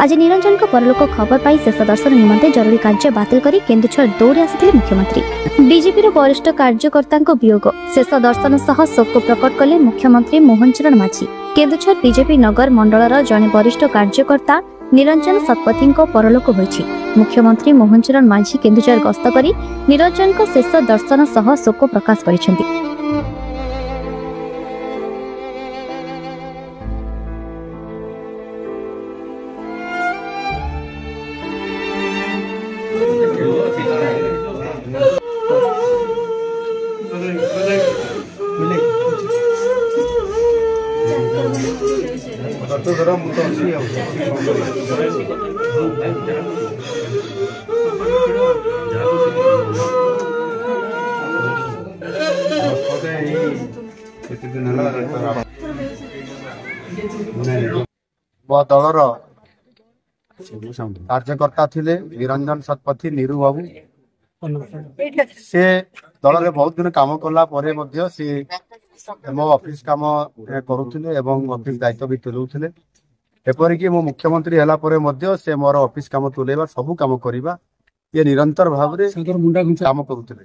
आज निरंजन को परलोक खबर पाई शेष दर्शन निमंते जरूरी कार्य बातिल करी केन्दुझर दौड़ी आसिथिले मुख्यमंत्री। बीजेपी वरिष्ठ कार्यकर्ता वियोग शेष दर्शन सह शोक प्रकट कले मुख्यमंत्री मोहन चरण माझी। केन्दुझर बीजेपी नगर मंडलर जड़े वरिष्ठ कार्यकर्ता निरंजन शतपथी परलोक होइछि। मुख्यमंत्री मोहन चरण माझी केन्दुझर गस्त करी निरंजन को शेष दर्शन सह शोक प्रकाश करिसेंति। दलर कार्यकर्ता थिले निरंजन शतपथी नीरू बाबू से दल में बहुत दिन काम कला परे मध्य से मो ऑफिस काम करुथिले एवं ऑफिस दायित्व भी तुलुथिले। एपरिक मो मुख्यमंत्री हला परे मध्य से मोर ऑफिस काम तुलेबा सब काम करिबा ये निरंतर भाव रे काम करुथिले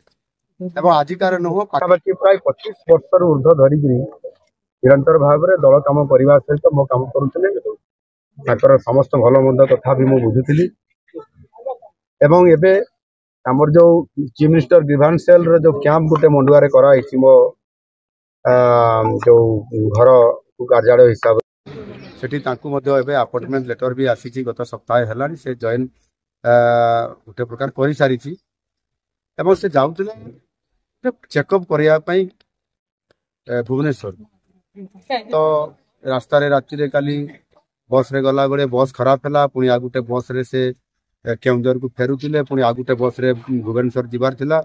एवं आजिकार नुह पाखापाखि प्राय 25 वर्ष ऊर्ध्व धरिकी निरंतर भाव रे दल काम करने सहित मो काम करुथिले। समस्त भल मंद कथा भी मुझुली एवं एबे आमर जो chief minister grievance cell row जो कैंप गोटे मंडुआरे करा मो जो घर कार्यालय हिसाब से अपॉइंटमेंट लेटर भी आसी गत सप्ताह है से जॉइन गोटे प्रकार कर सारी से जाऊे चेकअप करने भुवनेश्वर तो रास्ता राति काली बस रे गला बेले बस खराब है पुणी आ गोटे बस रे से केउंझर को फेरुले पुणी आ गोटे बस रे भुवनेश्वर जीवार थिला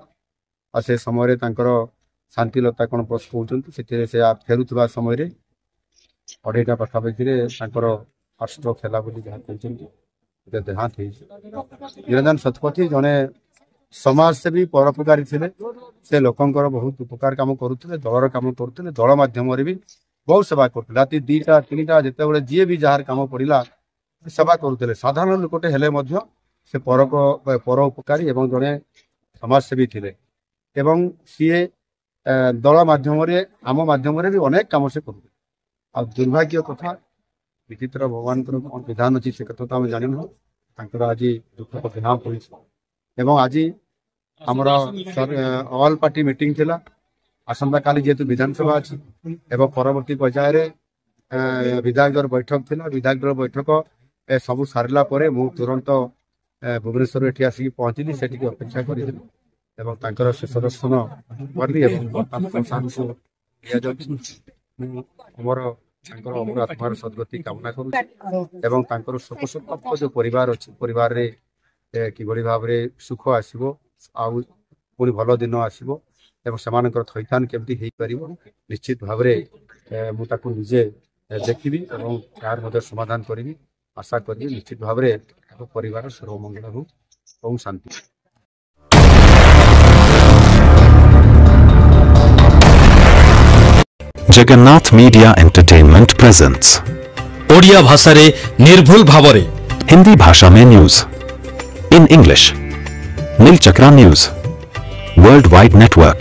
आ से समय शांतिलता कौन बस कहते से फेरुवा समय अढ़ईटा पाखापाखि हार्ट स्ट्रोक है देहांत निरंजन शतपथी जड़े समाजसेवी परोपकारी थे से लोकंर बहुत उपकार काम करुले दलर काम करुले दल मध्यम भी बहुत सेवा करते राति 2टा 3टा जिते जी भी जार कम पड़ा सेवा करुले साधारण लोकटे हेले से परोपकारी एवं जड़े समाजसेवी थे एवं सीए दल मध्यम आम मध्यम भी अनेक कम से करुले आ दुर्भाग्य कथा विचित्र भगवान विधान अच्छी से कथा तो आम जानू आज दुख देहांत हो आज आमर ऑल पार्टी मीटिंग थिला आसंता काली जेतु विधानसभा अच्छी एवं परवर्ती पर्यायर विधायक दल बैठक थिला विधायक दल बैठक सब सारा पर मु तुरंत भुवनेश्वर एठी आसिक पहुंचली से अपेक्षा कर शेष दर्शन कली अमर अमर आत्मार सद्गति कामना करुँ शोक संतप्त जो परिवार अच्छी परिवार किभली भाव में सुख आसो पुणी भल दिन आसो एवं थैथान केमती हो पार निश्चित भाव में मुझे निजे देखी और यार समाधान करी आशा करी निश्चित भाव में परिवार सर्वमंगल हो और शांति। Jagannath media entertainment presents Odia भाषा रे निर्भुल भावरे हिंदी भाषा में news in English Nilachakra news world wide network.